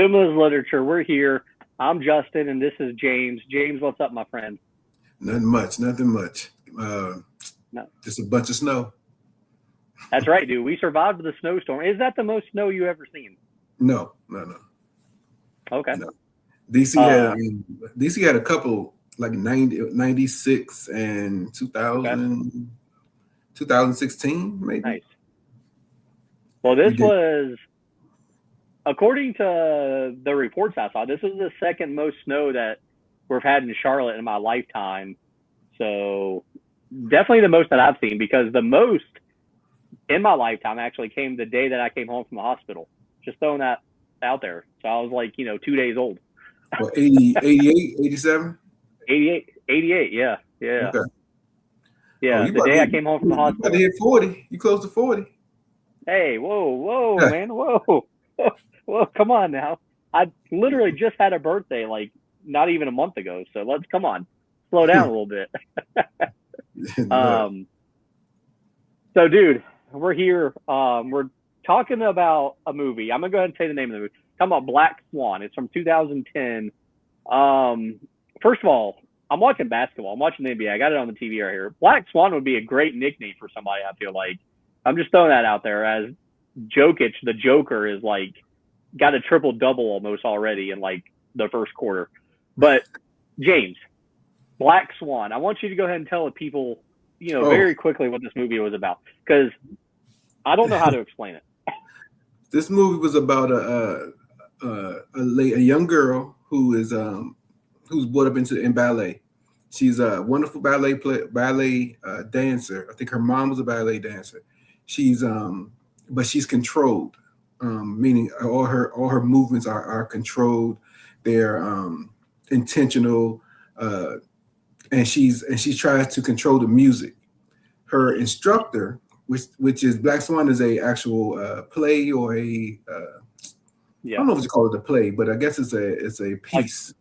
Stimulus literature. We're here. I'm Justin, and this is James. James, what's up, my friend? Nothing much. Nothing much. No, Just a bunch of snow. that's right, dude. We survived the snowstorm. Is that the most snow you ever seen? No, no, no, Okay. no. DC had Uh, DC had a couple like 96 and okay. 2016 maybe. Nice. Well, this We did. was, according to the reports I saw, this was the second most snow that we've had in Charlotte in my lifetime. So definitely the most that I've seen, because the most in my lifetime actually came the day that I came home from the hospital. Just throwing that out there. So I was like, 2 days old. Well, 80, 88, 87. 88, 88. Yeah. Yeah. Okay. Oh, Yeah. you The about day to I hit, came home from the you about to hospital. hit 40. You close to 40. Hey, whoa, man. Whoa. Whoa, come on now. I literally just had a birthday like not even a month ago. So let's come on. Slow down a little bit. Look, So dude, we're here. We're talking about a movie. I'm gonna go ahead and say the name of the movie. Talking about Black Swan. It's from 2010. First of all, I'm watching basketball. I'm watching the NBA. I got it on the TV right here. Black Swan would be a great nickname for somebody, I feel like. I'm just throwing that out there, as Jokic, the Joker, is like got a triple double almost already in like the first quarter. But James, Black Swan. I want you to go ahead and tell the people, oh, very quickly what this movie was about, because I don't know how to explain it. this movie was about a young girl who's brought up in ballet. She's a wonderful ballet dancer. I think her mom was a ballet dancer. She's but she's controlled, meaning all her movements are controlled. They're intentional, and she's trying to control the music. Her instructor, which is Black Swan, is a actual play or a I Yeah. don't know if you call it a play, but I guess it's a Like, piece.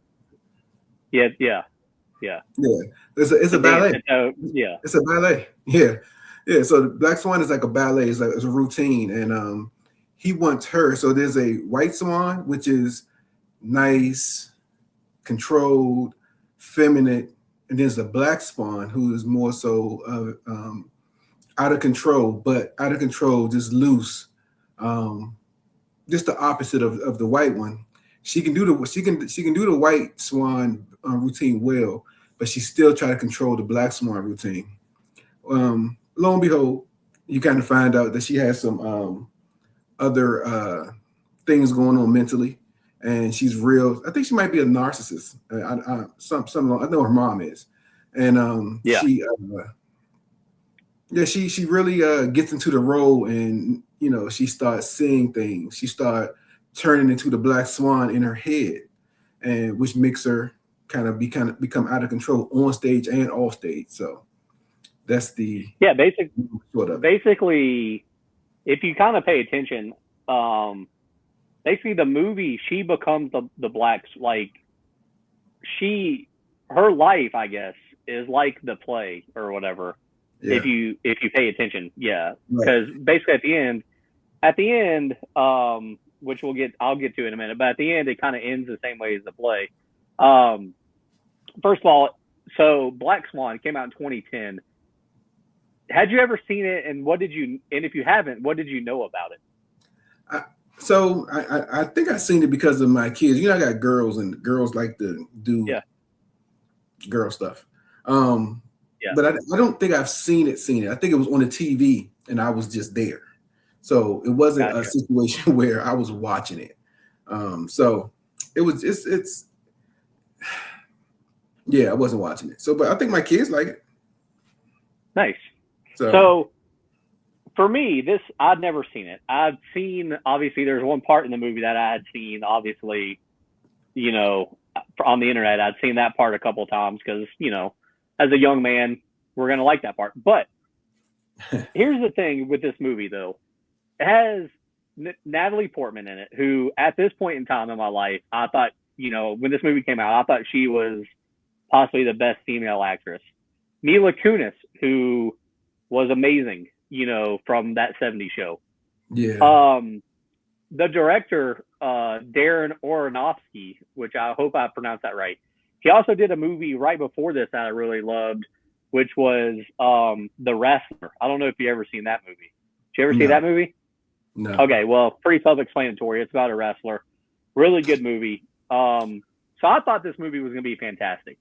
yeah. Yeah. Yeah, it's a ballet. Yeah. It's a ballet. Yeah, yeah. So the Black Swan is like a ballet. It's a routine, and he wants her. So there's a white swan, which is nice, controlled, feminine, and there's a black swan who is more so out of control, but out of control, just loose. Um, just the opposite of the white one. She can do the white swan routine well, but she still try to control the black swan routine. Lo and behold, you kind of find out that she has some other things going on mentally, and she's real. I think she might be a narcissist. I know her mom is, and Yeah. she really gets into the role, and she starts seeing things. She start turning into the black swan in her head, and which makes her become out of control on stage and off stage. So that's the Yeah. sort of it. Basically, if you kind of pay attention, basically the movie, she becomes the blacks, like her life, I guess, is like the play or whatever. Yeah, If you pay attention, yeah, right. because basically at the end, which I'll get to in a minute, but at the end it kind of ends the same way as the play. Um, First of all, so Black Swan came out in 2010. Had you ever seen it, and if you haven't, what did you know about it? I, so I think I seen it because of my kids. I got girls, and girls like to do Yeah. girl stuff. Um, Yeah. but I don't think I've seen it. I think it was on the TV, and I was just there. So it wasn't a Gotcha. situation where I was watching it. So it was it's yeah, I wasn't watching it. So, but I think my kids like it. Nice. So So for me, I'd never seen it. I'd seen, obviously there's one part in the movie that I had seen, obviously, you know, on the internet. I'd seen that part a couple of times because, as a young man, we're gonna like that part. But here's the thing with this movie, though. It has Natalie Portman in it, who at this point in time in my life, I thought, when this movie came out, I thought she was possibly the best female actress. Mila Kunis, who was amazing, from that '70s show. yeah, Um, the director, Darren Aronofsky, which I hope I pronounced that right. He also did a movie right before this that I really loved, which was The Wrestler. I don't know if you ever seen that movie. Did you ever see that movie? No. Okay, well, pretty self-explanatory. It's about a wrestler. Really good movie. So I thought this movie was going to be fantastic.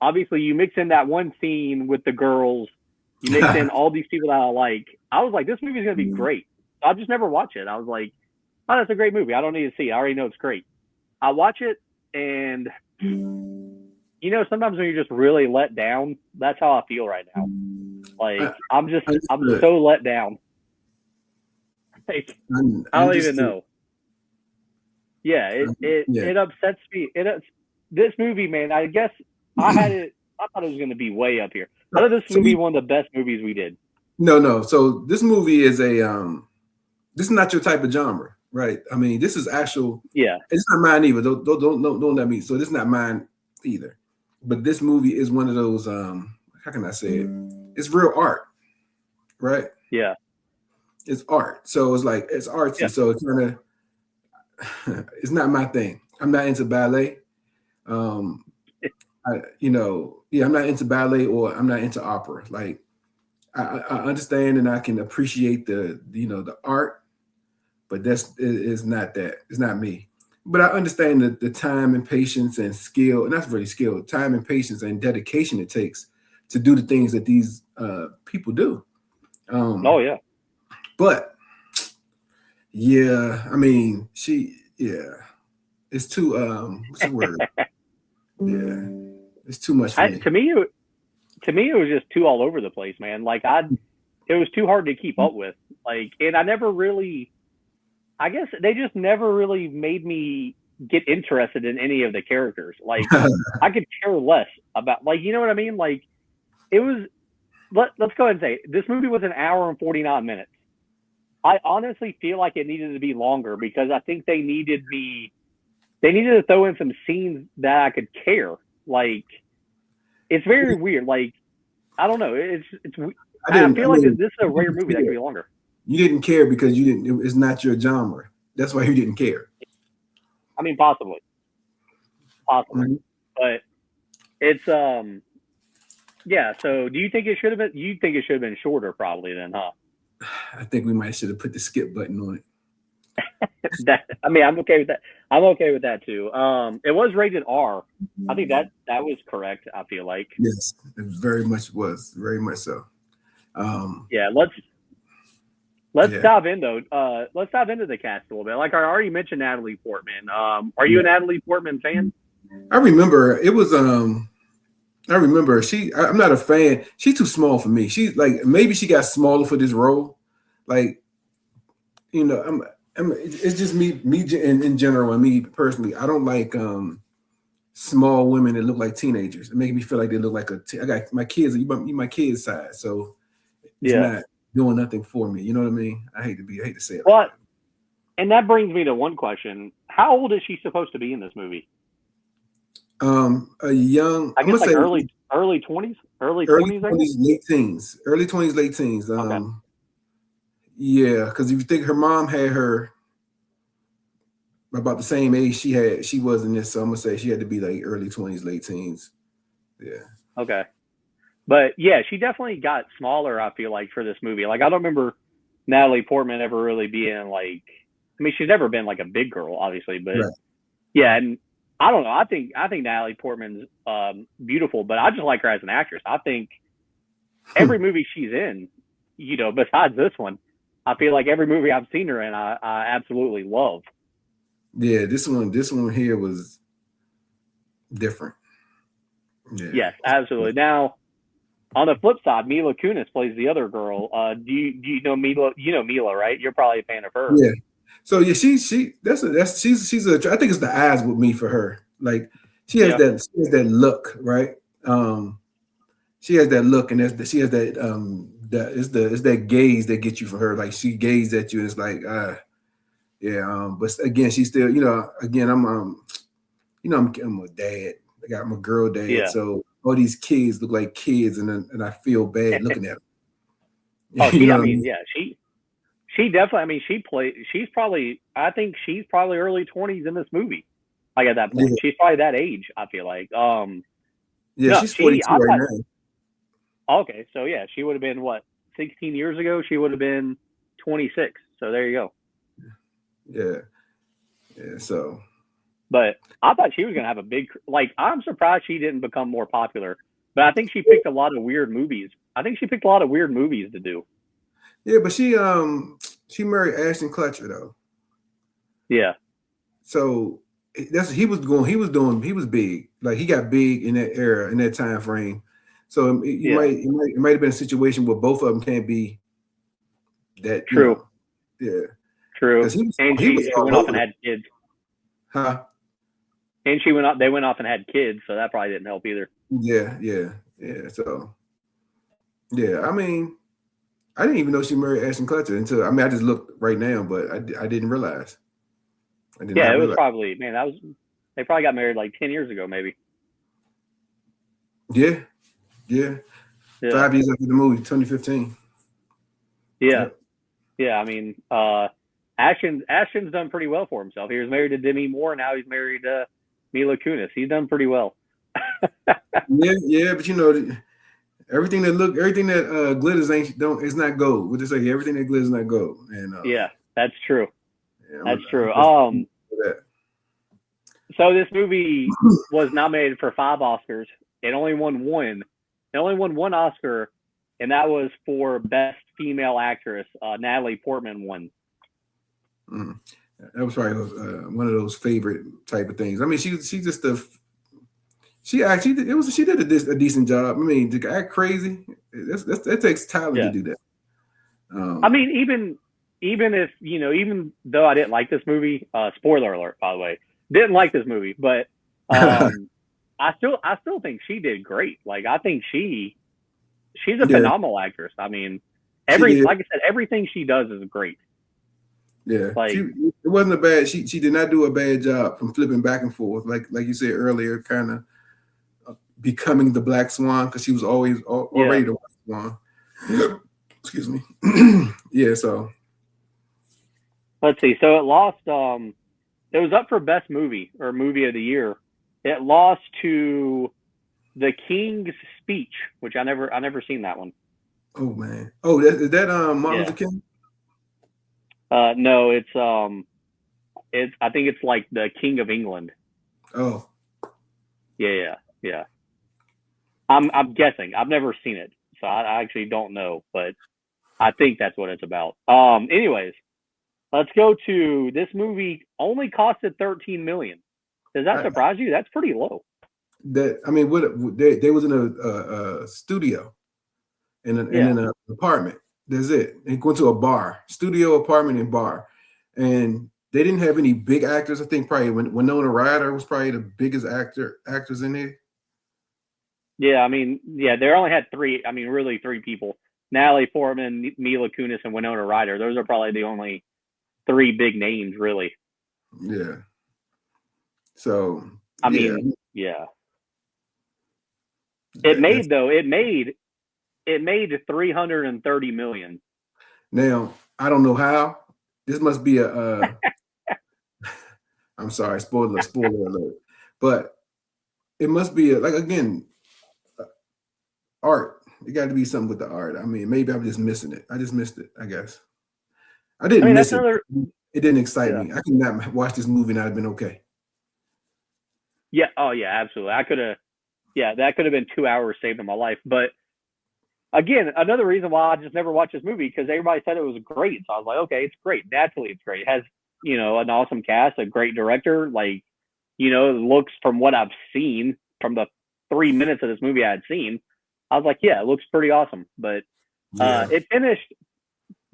Obviously, you mix in that one scene with the girls. You mix in all these people that I like. I was like, this movie is going to be great. I just never watch it. I was like, oh, that's a great movie. I don't need to see it. I already know it's great. I watch it, and you know, sometimes when you're just really let down, that's how I feel right now. Like I'm so let down. Like, I don't even know. Yeah, it upsets me. This movie, man. I guess I thought it was going to be way up here. I thought this was going to be one of the best movies we did. No. So this movie is this is not your type of genre, right? I mean, this is actual. Yeah, it's not mine either. Don't let me. So this is not mine either. But this movie is one of those. How can I say it? It's real art, right? Yeah, it's art. So it's like it's artsy. Yeah. So it's kind of. It's not my thing. I'm not into ballet. I'm not into ballet or I'm not into opera. Like I understand and I can appreciate the art, but it's not that. It's not me. But I understand the time and patience and skill, and that's really skill, time and patience and dedication it takes to do the things that these people do. Oh yeah. But yeah, I mean, it's too what's the word? Yeah, it's too much for me. To me, it was just too all over the place, man. Like it was too hard to keep up with. Like, and I guess they just never really made me get interested in any of the characters. Like, I could care less about, like, you know what I mean? Like, it was. Let's go ahead and say it. This movie was an hour and 49 minutes. I honestly feel like it needed to be longer because I think they needed to throw in some scenes that I could care. Like, it's very weird. Like, I don't know. I feel like this is a rare movie that could be longer. You didn't care because it's not your genre. That's why you didn't care. I mean, possibly. Mm-hmm. But it's yeah. So, do you think it should have been? You think it should have been shorter, probably then, huh? I think we might should have put the skip button on it. I'm okay with that. I'm okay with that too. It was rated R. I think that was correct. I feel like. Yes, it very much was. Very much so. Yeah, let's dive in though. Let's dive into the cast a little bit. Like I already mentioned, Natalie Portman. Are you a Natalie Portman fan? I remember it was. I remember I'm not a fan. She's too small for me. She's like maybe she got smaller for this role. Like, it's just me in general and me personally. I don't like small women that look like teenagers. It makes me feel like they look like I got my kids. You my kids' size, so it's not doing nothing for me. You know what I mean? I hate to say it. Well, and that brings me to one question: how old is she supposed to be in this movie? A young. I guess like early 20s, early 20s, late teens, early 20s, late teens. Okay. Yeah, because if you think her mom had her about the same age she was in this, so I'm gonna say she had to be like early 20s, late teens. Yeah. Okay. But yeah, she definitely got smaller, I feel like, for this movie. Like I don't remember Natalie Portman ever really being like, I mean, she's never been like a big girl, obviously, but right. Yeah, and I don't know. I think Natalie Portman's beautiful, but I just like her as an actress. I think every movie she's in, besides this one, I feel like every movie I've seen her in, I absolutely love. Yeah, this one here was different. Yeah. Yes, absolutely. Now, on the flip side, Mila Kunis plays the other girl. Do you know Mila? You know Mila, right? You're probably a fan of her. Yeah. So yeah, she's I think it's the eyes with me for her. Like she has that look, right? She has that look, and she has that it's that gaze that gets you for her. Like she gazed at you, and it's like but again, she's still, again, I'm a dad. I got my girl dad, yeah. So all these kids look like kids, and I feel bad looking at them. Oh, She definitely. I mean, she's probably. I think she's probably early 20s in this movie. Like at that point, Yeah, she's probably that age. I feel like. yeah, No, she's 42 I right thought. now. Okay, so yeah, she would have been what 16 years ago. She would have been 26. So there you go. Yeah, yeah. So But I thought she was gonna have a big. Like, I'm surprised she didn't become more popular. But I think she picked a lot of weird movies. I think she picked a lot of weird movies to do. yeah, but she married Ashton Kutcher though. Yeah. So that's he was big. Like he got big in that era, in that time frame. So Yeah. it might have been a situation where both of them can't be that, True. yeah. True. Because And he was she went all off over and the, had kids. huh? And she went off. They went off and had kids, so that probably didn't help either. Yeah, yeah, yeah. So yeah, I mean, I didn't even know she married Ashton Kutcher until I just looked right now, but I didn't realize. I did Yeah, not it was realize. probably they probably got married like 10 years ago, maybe. Yeah, yeah. Yeah. 5 years after the movie, 2015. Yeah. Yep. Yeah. I mean, Ashton's done pretty well for himself. He was married to Demi Moore. Now he's married to Mila Kunis. He's done pretty well. Yeah, but everything that glitters is not gold. What they say, everything that glitters is not gold. And Yeah, that's true. yeah, That's true. that. So this movie was nominated for 5 Oscars. It only won one. It only won one Oscar, and that was for Best Female Actress. Natalie Portman won. Mm. That was probably one of those favorite type of things. I mean, she just she did a decent job. I mean, to act crazy, that takes talent to do that. I mean, even if even though I didn't like this movie, spoiler alert, by the way, didn't like this movie, but I still think she did great. Like, I think she's a phenomenal actress. I mean, like I said, everything she does is great. Yeah, like it wasn't a bad. She did not do a bad job from flipping back and forth, like you said earlier, kind of becoming the Black Swan, because she was already the Black Swan. Excuse me. Yeah. So let's see. So it lost. It was up for Best Movie or Movie of the Year. It lost to The King's Speech, which I never seen that one. Oh man. Oh, is that Martin Luther King? No, it's I think it's like The King of England. Oh. Yeah. I'm guessing. I've never seen it, so I actually don't know, but I think that's what it's about. Anyways, let's go to this movie. Only costed $13 million. Does that surprise you? That's pretty low. They was in a studio, in an apartment. That's it. They went to a bar, studio, apartment, and bar, and they didn't have any big actors. I think probably Winona Ryder was probably the biggest actors in there. Yeah, I mean, they only had 3. I mean, really 3 people: Natalie Portman, Mila Kunis, and Winona Ryder. Those are probably the only 3 big names, really. Yeah. So I mean, yeah. It made $330 million. Now, I don't know how. This must be a I'm sorry, spoiler alert. But it must be art. It got to be something with the art. I mean, maybe I'm just missing it. I just missed it, I guess. I didn't miss it. It didn't excite me. I could not watch this movie and I'd have been okay. Yeah. Oh, yeah, absolutely. That could have been 2 hours saved in my life. But again, another reason why I just never watched this movie, because everybody said it was great. So I was like, okay, it's great. Naturally, it's great. It has, an awesome cast, a great director. Like, it looks, from what I've seen, from the 3 minutes of this movie I had seen, I was like, yeah, it looks pretty awesome. But it finished.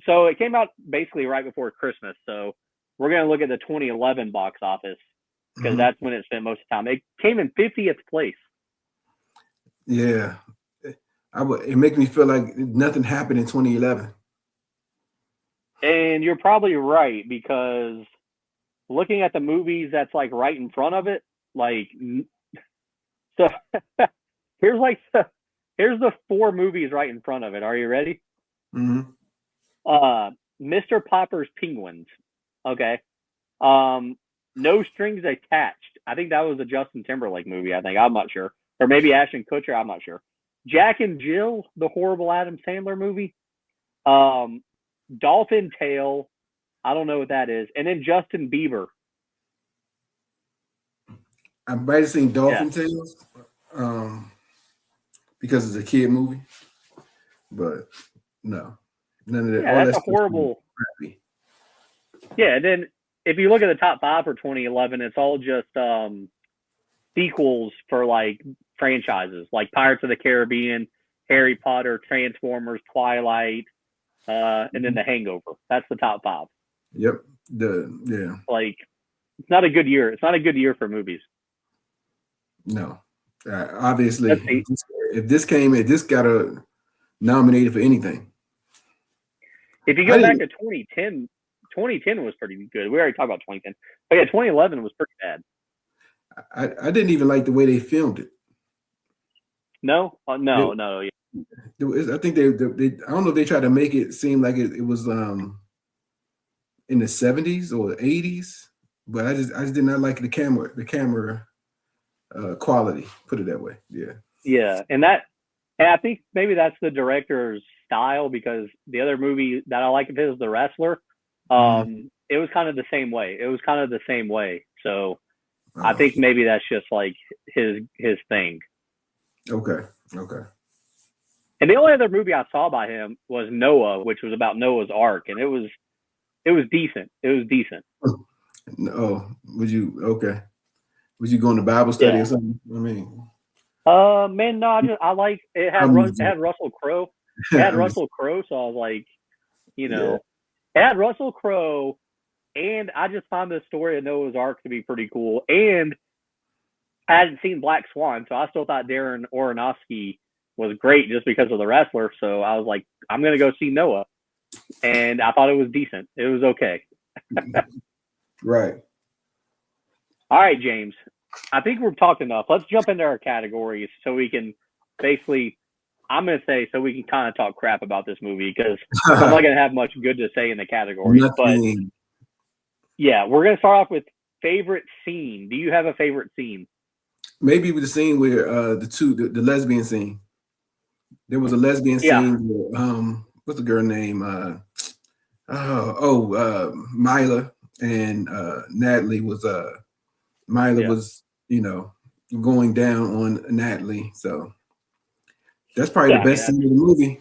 So it came out basically right before Christmas. So we're going to look at the 2011 box office, because that's when it spent most of the time. It came in 50th place. Yeah. It makes me feel like nothing happened in 2011. And you're probably right, because looking at the movies that's like right in front of it, like, so here's the 4 movies right in front of it. Are you ready? Mm-hmm. Mr. Popper's Penguins. Okay. No Strings Attached. I think that was a Justin Timberlake movie. I think I'm not sure, or maybe Ashton Kutcher. I'm not sure. Jack and Jill, the horrible Adam Sandler movie. Dolphin Tale. I don't know what that is. And then Justin Bieber. I might have seen Dolphin Tales because it's a kid movie, but no, none of that. Yeah, that's a horrible. Yeah, and then if you look at the top 5 for 2011, it's all just sequels for like franchises, like Pirates of the Caribbean, Harry Potter, Transformers, Twilight, and then The Hangover. That's the top 5. Yep. Like, it's not a good year. It's not a good year for movies. No. Obviously, if this got a nominated for anything. If you go back to 2010 was pretty good. We already talked about 2010. But yeah, 2011 was pretty bad. I didn't even like the way they filmed it. No. Yeah. I think they I don't know if they tried to make it seem like it was in the 70s or 80s, but I just did not like the camera quality, put it that way. Yeah, and I think maybe that's the director's style, because the other movie that I like of his, The Wrestler, it was kind of the same way. So I think maybe that's just like his thing. Okay. And the only other movie I saw by him was Noah, which was about Noah's Ark, and it was decent. Oh, was you going to Bible study or something? I mean, man, no, I like it. It had Russell Crowe. It had Russell Crowe, so I was like, it had Russell Crowe, and I just found the story of Noah's Ark to be pretty cool. And I hadn't seen Black Swan, so I still thought Darren Aronofsky was great just because of The Wrestler. So I was like, I'm gonna go see Noah, and I thought it was decent. It was okay. Right. All right, James. I think we've talked enough. Let's jump into our categories so we can basically, I'm going to say, so we can kind of talk crap about this movie, because I'm not going to have much good to say in the categories. But yeah, we're going to start off with favorite scene. Do you have a favorite scene? Maybe with the scene where the lesbian scene. There was a lesbian scene where, what's the girl name? Mila and Natalie was Mila was, going down on Natalie. So that's probably the best scene in the movie.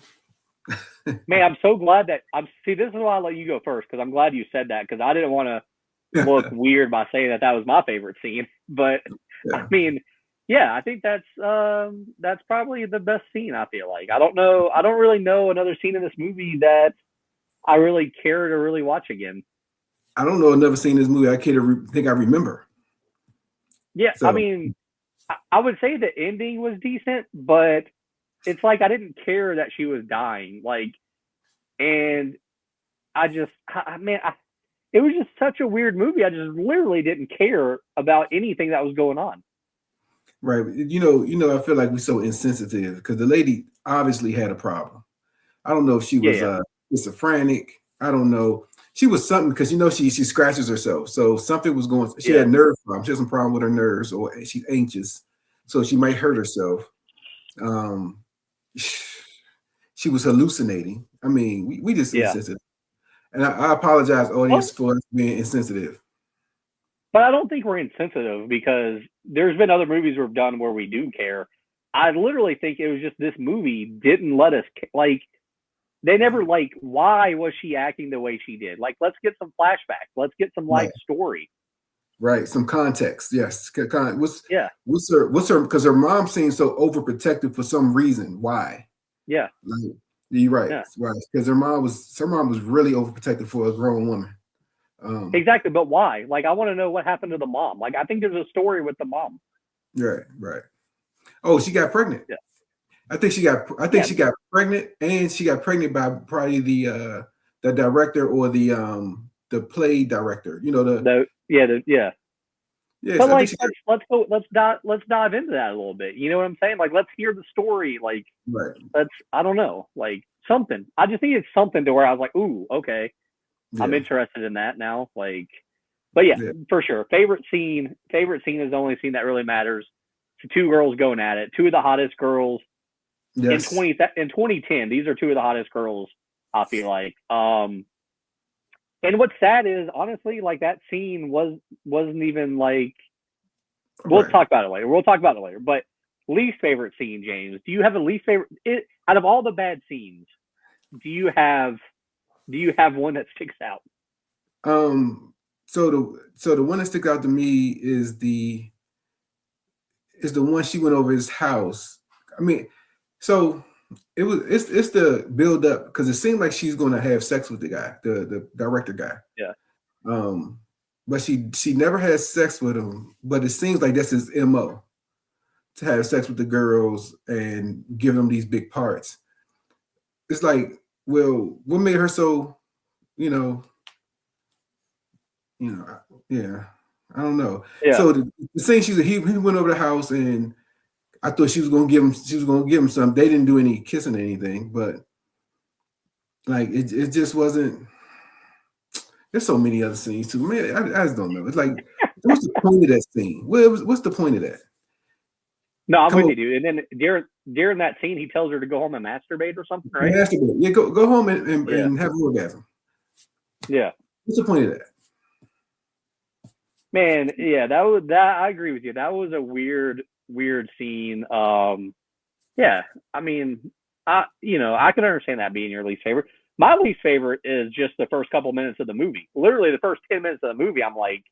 Man, I'm so glad that this is why I let you go first, because I'm glad you said that, because I didn't want to look weird by saying that was my favorite scene. But I mean, I think that's probably the best scene. I feel like I don't really know another scene in this movie that I really care to really watch again. I don't know another scene in this movie I think I remember. Yeah, so. I mean, I would say the ending was decent, but it's like I didn't care that she was dying. Like, and it was just such a weird movie. I just literally didn't care about anything that was going on. Right. I feel like we're so insensitive because the lady obviously had a problem. I don't know if she was schizophrenic. I don't know. She was something, because she scratches herself, so something was going. She had nerve problems. She has some problem with her nerves, or she's anxious, so she might hurt herself. She was hallucinating. I mean, we just insensitive, and I apologize, audience, for us being insensitive. But I don't think we're insensitive, because there's been other movies we've done where we do care. I literally think it was just this movie didn't let us like. They never why was she acting the way she did? Like, let's get some flashbacks. Let's get some life story. Right. Some context. Yes. What's her, because her mom seems so overprotective for some reason. Why? Yeah. You're right. Yeah. Right. Because her mom was really overprotective for a grown woman. Exactly. But why? Like, I want to know what happened to the mom. Like, I think there's a story with the mom. Right. Oh, she got pregnant. Yeah. I think she got pregnant, and she got pregnant by probably the director or the play director. Yeah. But let's dive into that a little bit. You know what I'm saying? Like, let's hear the story. Like, I don't know, like something. I just think it's something to where I was like, ooh, okay. I'm interested in that now. Like, but yeah, for sure. Favorite scene is the only scene that really matters. It's two girls going at it. Two of the hottest girls in 2010. These are two of the hottest girls, I feel like. And what's sad is, honestly, like, that scene wasn't even like. We'll talk about it later. But least favorite scene, James. Do you have a least favorite? Out of all the bad scenes, do you have one that sticks out? So the one that sticks out to me is the one she went over his house. I mean, so it's the build up, because it seemed like she's going to have sex with the guy, the director guy. Yeah. But she never had sex with him. But it seems like that's his MO, to have sex with the girls and give them these big parts. It's like, well, what made her so, yeah, I don't know. Yeah. So the scene, he went over the house, and I thought she was gonna give him something. They didn't do any kissing or anything, but like it just wasn't. There's so many other scenes too, man. I just don't know. It's like, what's the point of that scene? What's the point of that? No, I'm with you, dude. And then during that scene, he tells her to go home and masturbate or something, right? Masturbate. Yeah, go home and have an orgasm. Yeah. What's the point of that? Man, yeah, I agree with you. That was a weird scene. Yeah, I mean, I can understand that being your least favorite. My least favorite is just the first couple minutes of the movie. Literally, the first 10 minutes of the movie, I'm like,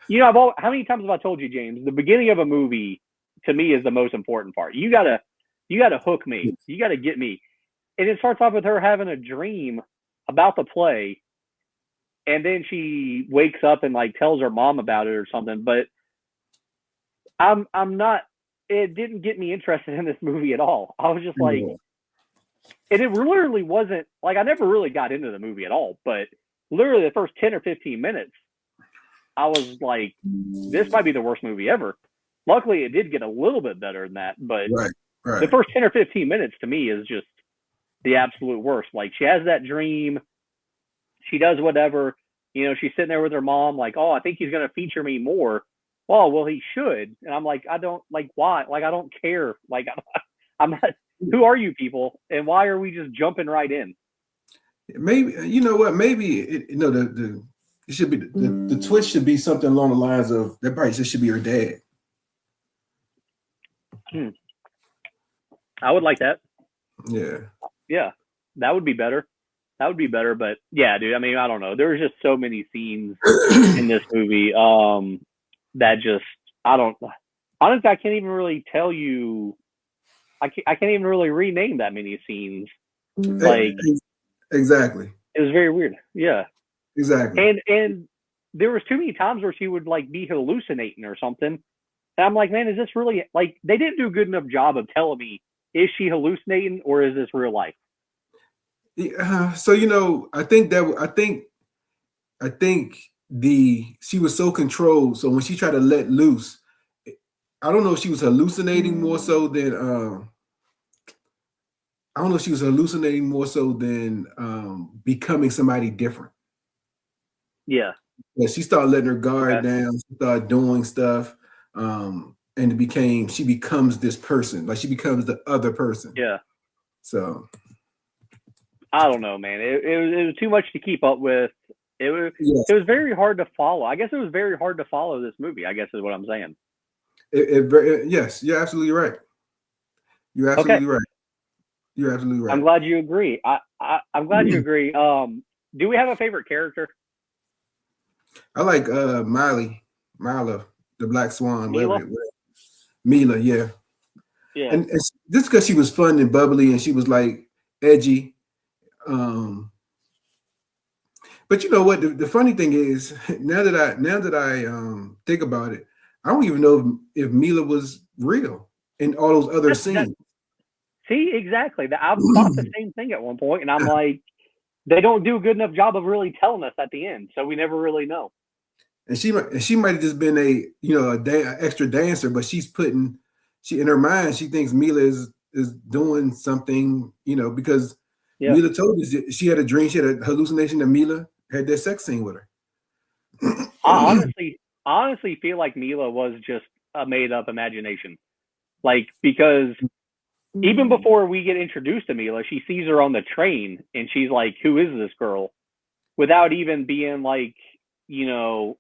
how many times have I told you, James? The beginning of a movie, to me, is the most important part. You gotta hook me. You gotta get me. And it starts off with her having a dream about the play, and then she wakes up and like tells her mom about it or something. But I'm not. It didn't get me interested in this movie at all. I was just like, and it literally wasn't like, I never really got into the movie at all. But literally the first 10 or 15 minutes, I was like, this might be the worst movie ever. Luckily, it did get a little bit better than that. But the first 10 or 15 minutes to me is just the absolute worst. Like, she has that dream. She does whatever. She's sitting there with her mom, like, oh, I think he's going to feature me more. Oh, well, he should. And I'm like, I don't, like, why? Like, I don't care. Like, I'm not, who are you people? And why are we just jumping right in? Maybe, you know what? Maybe, it should be, the twist should be something along the lines of, that probably just should be her dad. I would like that. Yeah. Yeah. That would be better. But yeah, dude, I mean, I don't know. There's just so many scenes in this movie that just, honestly, I can't even really tell you. I can't even really rename that many scenes. Like, exactly. It was very weird. Yeah. Exactly. And there was too many times where she would like be hallucinating or something. And I'm like, man, is this really, like, they didn't do a good enough job of telling me, is she hallucinating or is this real life? So, I think she was so controlled. So when she tried to let loose, I don't know if she was hallucinating more so than becoming somebody different. Yeah. Yeah, she started letting her guard down. She started doing stuff, and she becomes this person. Like, she becomes the other person. Yeah. So I don't know, man. It was too much to keep up with. It was very hard to follow. I guess it was very hard to follow this movie, I guess is what I'm saying. Yes, you're absolutely right. You're absolutely right. You're absolutely right. I'm glad you agree. I'm glad you agree. Do we have a favorite character? I like Mila, the Black Swan. Mila, yeah. Yeah. And just because she was fun and bubbly and she was like edgy. But you know what? The funny thing is, now that I think about it, I don't even know if Mila was real in all those other scenes. See, exactly. I thought the same thing at one point, and I'm like, they don't do a good enough job of really telling us at the end, so we never really know. And she might have just been a extra dancer, but she in her mind, she thinks Mila is doing something, because Mila told us she had a dream, she had a hallucination of Mila had that sex scene with her. I honestly feel like Mila was just a made up imagination. Like, because even before we get introduced to Mila, she sees her on the train and she's like, who is this girl? Without even being like,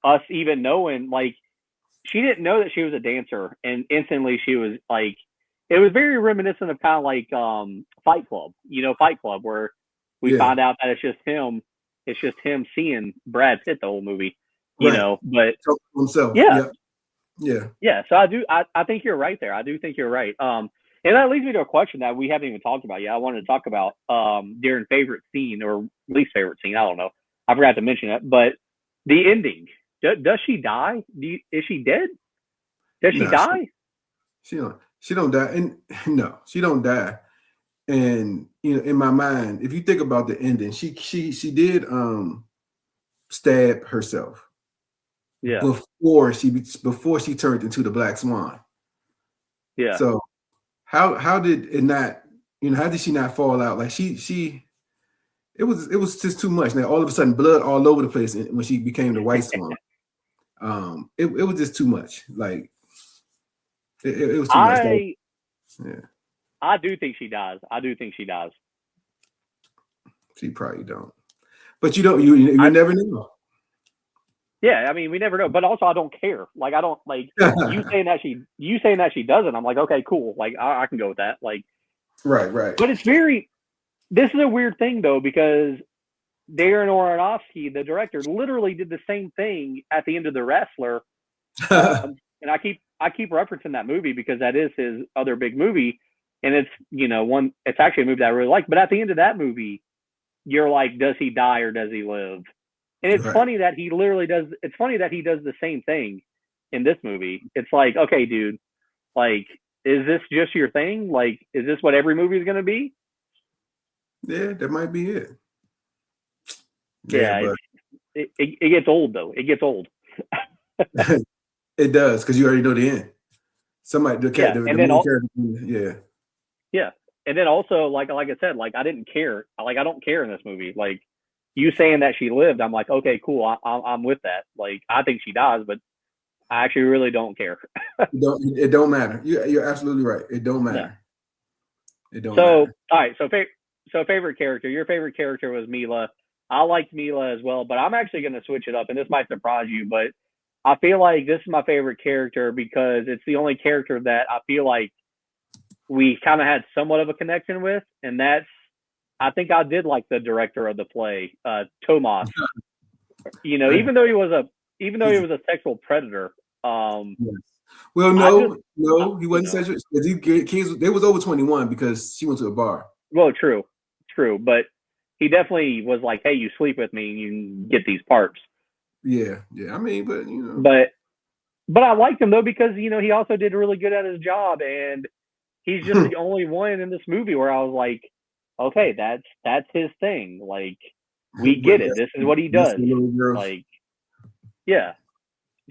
us even knowing, like, she didn't know that she was a dancer, and instantly she was like, it was very reminiscent of kind of like Fight Club, Fight Club, where we found out that it's just him seeing Brad Pitt the whole movie, but himself. yeah, yeah. So I think you're right there. I do think you're right. And that leads me to a question that we haven't even talked about yet. I wanted to talk about Darren's favorite scene or least favorite scene. I don't know. I forgot to mention it, but the ending. Does she die? Is she dead? Does she die? She don't die, and no, she don't die. And in my mind, if you think about the ending, she did stab herself. Yeah. Before she turned into the Black Swan. Yeah. So how did it not? How did she not fall out? Like it was just too much. Now all of a sudden, blood all over the place when she became the White Swan. It was just too much. Like it was too much. I do think she dies. She probably don't. But you never know. Yeah, I mean, we never know. But also, I don't care. Like, I don't like you saying that she doesn't. I'm like, okay, cool. Like, I can go with that. Like, right. But this is a weird thing though, because Darren Aronofsky, the director, literally did the same thing at the end of The Wrestler. And I keep referencing that movie because that is his other big movie, and it's it's actually a movie that I really like. But at the end of that movie, you're like, does he die or does he live? And it's funny that he literally does. It's funny that he does the same thing in this movie. It's like, okay, dude, like, is this just your thing? Like, is this what every movie is going to be? Yeah, that might be it. Yeah, it gets old though. It gets old. It does, because you already know the end. Somebody, Yeah, and then also, like I said, like, I didn't care. Like, I don't care in this movie. Like, you saying that she lived, I'm like, okay, cool. I'm with that. Like, I think she dies, but I actually really don't care. It don't matter. You're absolutely right. It don't matter. Yeah. It don't matter. All right. So favorite character. Your favorite character was Mila. I liked Mila as well, but I'm actually going to switch it up, and this might surprise you, but I feel like this is my favorite character because it's the only character that I feel like we kind of had somewhat of a connection with, and I think I did like the director of the play, Tomas. Even though he was a sexual predator. Well, no, he wasn't sexual. Kids, they was over 21 because she went to a bar. Well, true, but he definitely was like, "Hey, you sleep with me, and you can get these parts." Yeah. I mean, but I liked him though because he also did really good at his job, and he's just the only one in this movie where I was like, okay, that's his thing. Like, we get it. This is what he does. Like, yeah.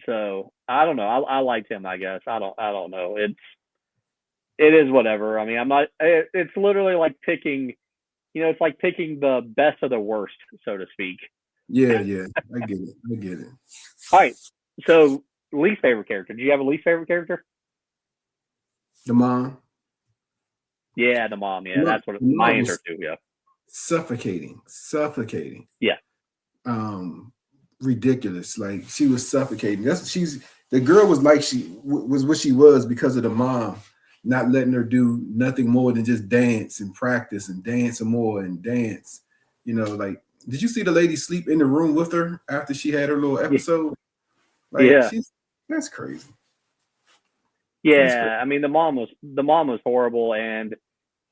So I don't know. I liked him. I guess I don't know. It is whatever. I mean, I'm not. It's literally like picking. It's like picking the best of the worst, so to speak. Yeah. I get it. All right. So, least favorite character. Do you have a least favorite character? The mom. Yeah, the mom. Yeah, that's what my answer too. Yeah. Suffocating. Yeah. Ridiculous. Like, she was suffocating. The girl was like she was what she was because of the mom not letting her do nothing more than just dance and practice and dance some more and dance. Like, did you see the lady sleep in the room with her after she had her little episode? Like, yeah, that's crazy. Yeah, I mean, the mom was horrible, and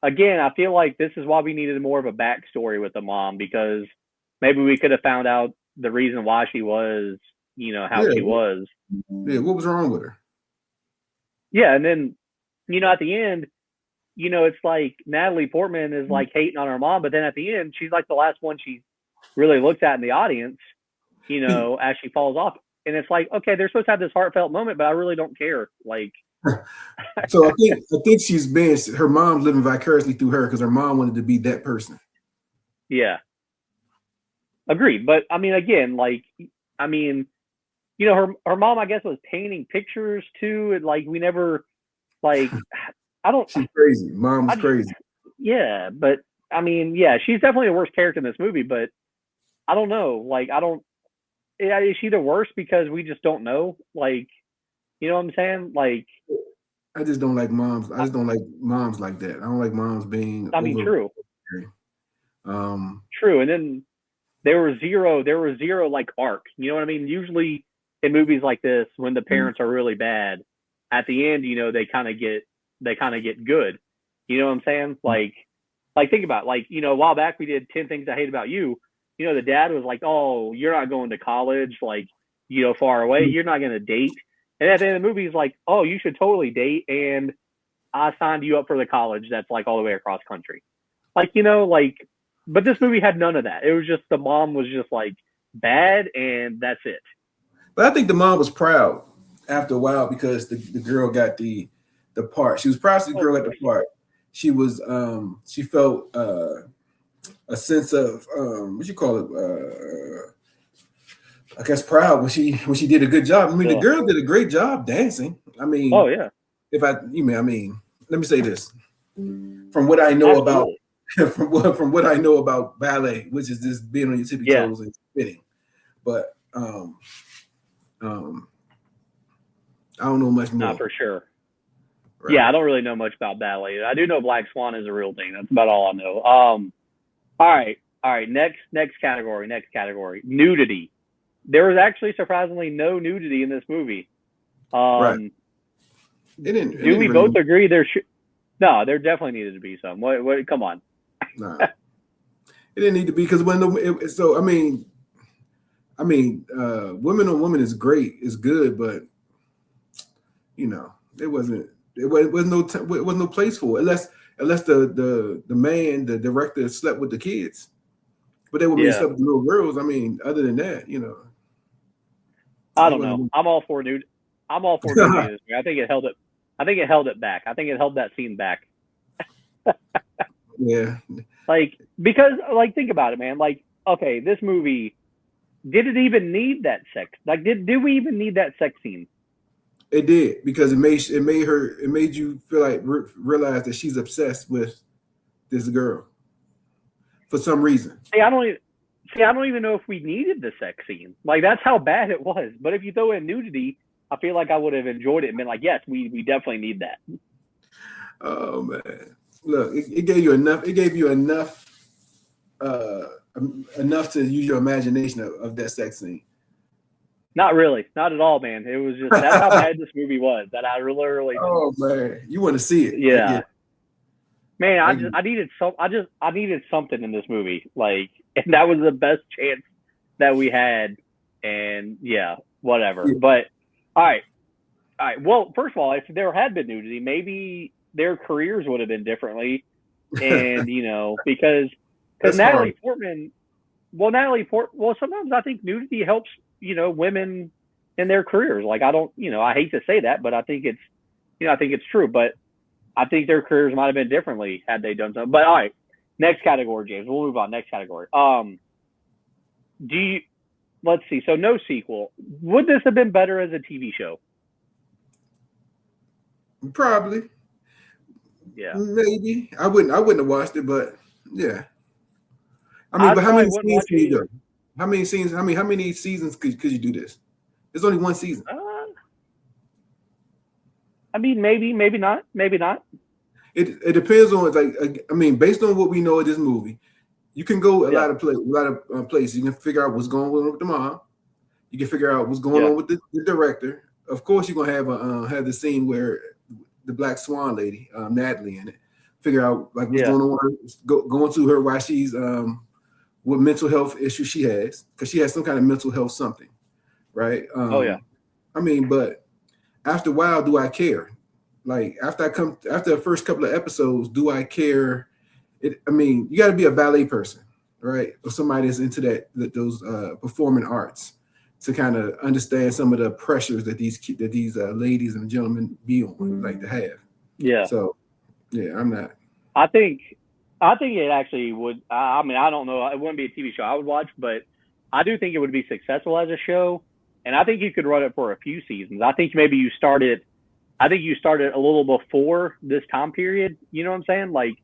again, I feel like this is why we needed more of a backstory with the mom, because maybe we could have found out the reason why she was, how she was. Yeah, what was wrong with her? Yeah, and then, at the end, it's like Natalie Portman is like hating on her mom, but then at the end, she's like the last one she really looks at in the audience, as she falls off. And it's like, okay, they're supposed to have this heartfelt moment, but I really don't care. Like, so I think her mom's living vicariously through her because her mom wanted to be that person. Yeah. Agreed. But I mean, again, like, I mean, her mom, I guess, was painting pictures too, and like we never like I don't She's crazy. Mom's I crazy. yeah, but I mean, yeah, she's definitely the worst character in this movie, but I don't know. Like, I don't. Yeah, is she the worst because we just don't know? Like, you know what I'm saying? Like, I just don't like moms. I just don't like moms like that. I don't like moms being I mean, over. true, Um, true. And then there were zero like arc. You know what I mean? Usually in movies like this, when the parents are really bad, at the end, they kind of get good. You know what I'm saying? Like think about it. Like a while back we did 10 Things I Hate About You. The dad was like, "Oh, you're not going to college, like far away. You're not going to date." And at the end of the movie, he's like, "Oh, you should totally date, and I signed you up for the college that's like all the way across country." Like, but this movie had none of that. It was just the mom was just like bad, and that's it. but I think the mom was proud after a while because the girl got the part. She was proud the Oh, of girl got the course. part. She felt a sense of what you call it, I guess proud when she did a good job. I mean, the Yeah. girl did a great job dancing. I Oh mean, yeah. I mean, let me say this from what I know about Absolutely. from what I know about ballet, which is just being on your tippy Yeah. toes and spinning. But um, I don't know much Not more. for sure. Yeah, Right. I don't really know much about ballet. I do know Black Swan is a real thing. That's about all I know. All right. All right. Next category. Next category. Nudity. There was actually surprisingly no nudity in this movie. Right. Um, It didn't. It do didn't we really. both agree there should? No, there definitely needed to be some. What? Come on. Nah. It didn't need to be because when so women on women is great, is good, but it wasn't. It was no place for it unless the man, the director, slept with the kids. But they were being Yeah. slept with the little girls. I mean, other than that, I it don't know. wasn't. I'm all for nude. I'm all for nudity this movie. I think it held it. I think it held it back. I think it held that scene back. Yeah, Like because think about it, man. Like okay, this movie did it even need that sex? Like did we even need that sex scene? it did because it made you feel like realize that she's obsessed with this girl for some reason. See, I don't even know if we needed the sex scene. Like that's how bad it was. But if you throw in nudity, I feel like I would have enjoyed it and been like, yes, we definitely need that. Oh man, look, it gave you enough. It gave you uh, enough to use your imagination of that sex scene. Not really, not at all, man. It was just that's how bad this movie was. That I really just Oh man, you want to see it? I yeah. get. Man, I get. I needed something in this movie. Like and that was the best chance that we had. And yeah, whatever. Yeah. But all right. All right. Well, first of all, if there had been nudity, maybe their careers would have been differently. And because That's hard. Well, sometimes I think nudity helps women in their careers. Like I don't I hate to say that, but I think it's true. But I think their careers might have been differently had they done something. But all right, next category, James. We'll move on. Next category. Do you? Let's see. So no sequel. Would this have been better as a TV show? Probably, Yeah. maybe. I wouldn't have watched it, but yeah. I mean, I but how probably many wouldn't scenes watch can it you either. do? How many scenes? How many seasons could you do this? There's only one season. I mean, maybe not, maybe not. It depends on I mean, based on what we know of this movie, you can go Yeah, a lot of places. You can figure out what's going on with the mom. You can figure out what's going yeah, on with the director. Of course, you're gonna have the scene where the Black Swan lady, Natalie, in it. Figure out like what's yeah, going on with her, going to her while she's what mental health issues she has because she has some kind of mental health something, right? oh yeah, I mean, but after a while, do I care? Like after the first couple of episodes, do I care? I mean, you got to be a ballet person, right, or somebody that's into those performing arts to kind of understand some of the pressures that these ladies and gentlemen be on, like to have. yeah. So yeah, I'm not. I think, I think it actually would. I mean, I don't know. It wouldn't be a TV show I would watch, but I do think it would be successful as a show, and I think you could run it for a few seasons. I think maybe you started. I think you started a little before this time period. You know what I'm saying? Like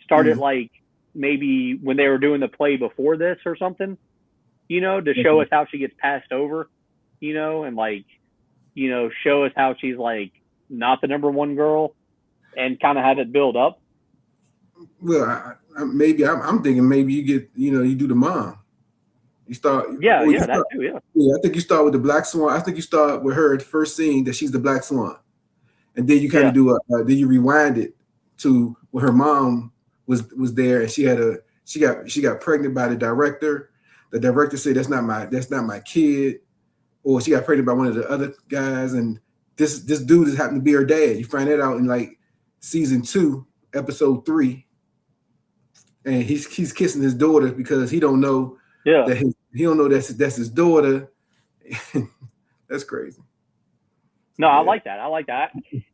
started like maybe when they were doing the play before this or something. You know, to show us how she gets passed over. You know, and like, you know, show us how she's like not the number one girl, and kind of have it build up. Well, I'm thinking maybe you get, you know, you do the mom. You start. Yeah, You that start, too. Yeah. Yeah, I think you start with the Black Swan. I think you start with her at the first scene that she's the Black Swan, and then you kind of do then you rewind it to when her mom was there, and she got pregnant by the director. The director said that's not my kid, or she got pregnant by one of the other guys, and this dude just happened to be her dad. You find that out in like season 2, episode 3, and he's kissing his daughter because he don't know that he don't know that's his daughter. That's crazy. No, I like that. I like that.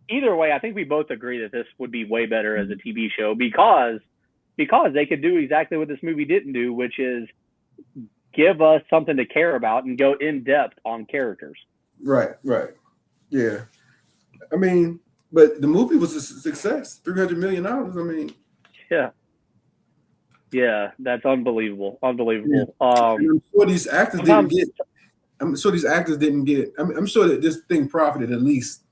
Either way, I think we both agree that this would be way better as a TV show because they could do exactly what this movie didn't do, which is give us something to care about and go in depth on characters. Right. Yeah. I mean, but the movie was a success. $300 million. I mean, yeah, that's unbelievable. Yeah. I'm sure these actors didn't get. I'm sure that this thing profited at least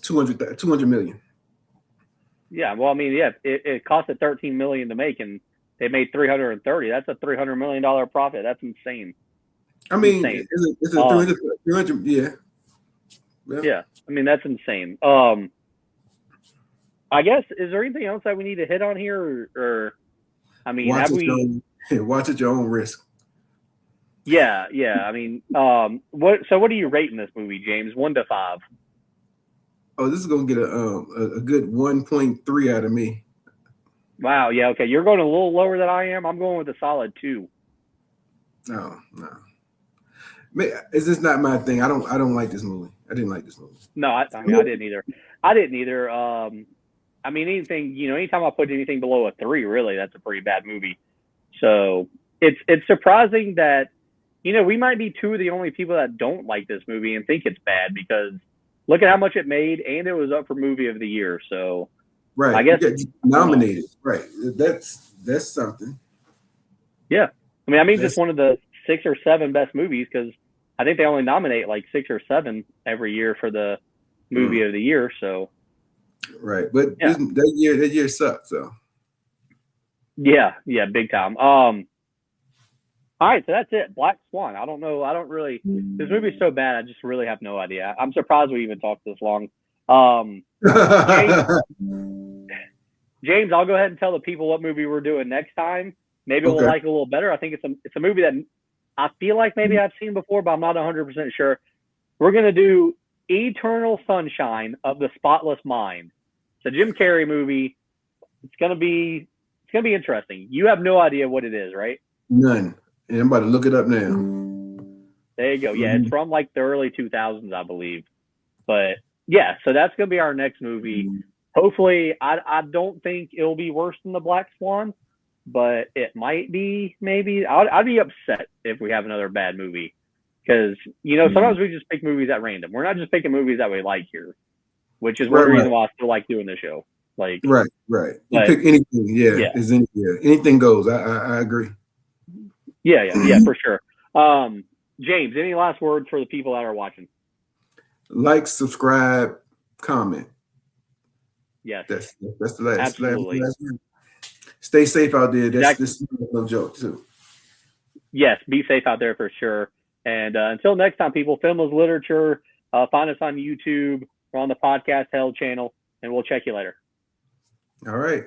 200 million. Yeah, well, I mean, it costed $13 million to make, and they made 330. That's a $300 million profit. That's insane. I mean, it's a 300. Yeah. I mean, that's insane. I guess, is there anything else that we need to hit on here, or I mean, watch at your own risk. Yeah. I mean, what are you rating this movie, James? 1 to 5? Oh, this is gonna get a good 1.3 out of me. Wow. Yeah. Okay. You're going a little lower than I am. I'm going with a solid 2. No. It's just not my thing. I don't like this movie. I didn't like this movie. No, I didn't either. I mean, anytime I put anything below a 3, really, that's a pretty bad movie. So it's surprising that, we might be 2 of the only people that don't like this movie and think it's bad, because look at how much it made, and it was up for movie of the year. So right, I guess nominated. Right, that's something. Yeah, I mean, just one of the 6 or 7 best movies, because I think they only nominate like 6 or 7 every year for the movie of the year. So right, but that year sucked. So yeah, big time. All right, so that's it. Black Swan. I don't know. I don't really. This movie's so bad. I just really have no idea. I'm surprised we even talked this long. James, I'll go ahead and tell the people what movie we're doing next time. Maybe we'll like it a little better. I think it's a movie that I feel like maybe I've seen before, but I'm not 100% sure. We're gonna do Eternal Sunshine of the Spotless Mind. It's a Jim Carrey movie. It's gonna be interesting. You have no idea what it is, right? None. And I'm about to look it up now. There you go. Yeah, it's from like the early 2000s, I believe. But yeah, so that's going to be our next movie. Hopefully, I don't think it'll be worse than The Black Swan, but it might be, maybe. I'd be upset if we have another bad movie, because, sometimes we just pick movies at random. We're not just picking movies that we like here, which is one reason why I still like doing the show. Like, right. You pick anything. Anything goes. I agree. Yeah, for sure. James, any last words for the people that are watching? Like, subscribe, comment. Yes, that's the last. Absolutely. Last word. Stay safe out there. This is no joke too. Yes, be safe out there for sure. And until next time, people, Film is Literature. Find us on YouTube. We're on the Podcast Hell channel, and we'll check you later. All right.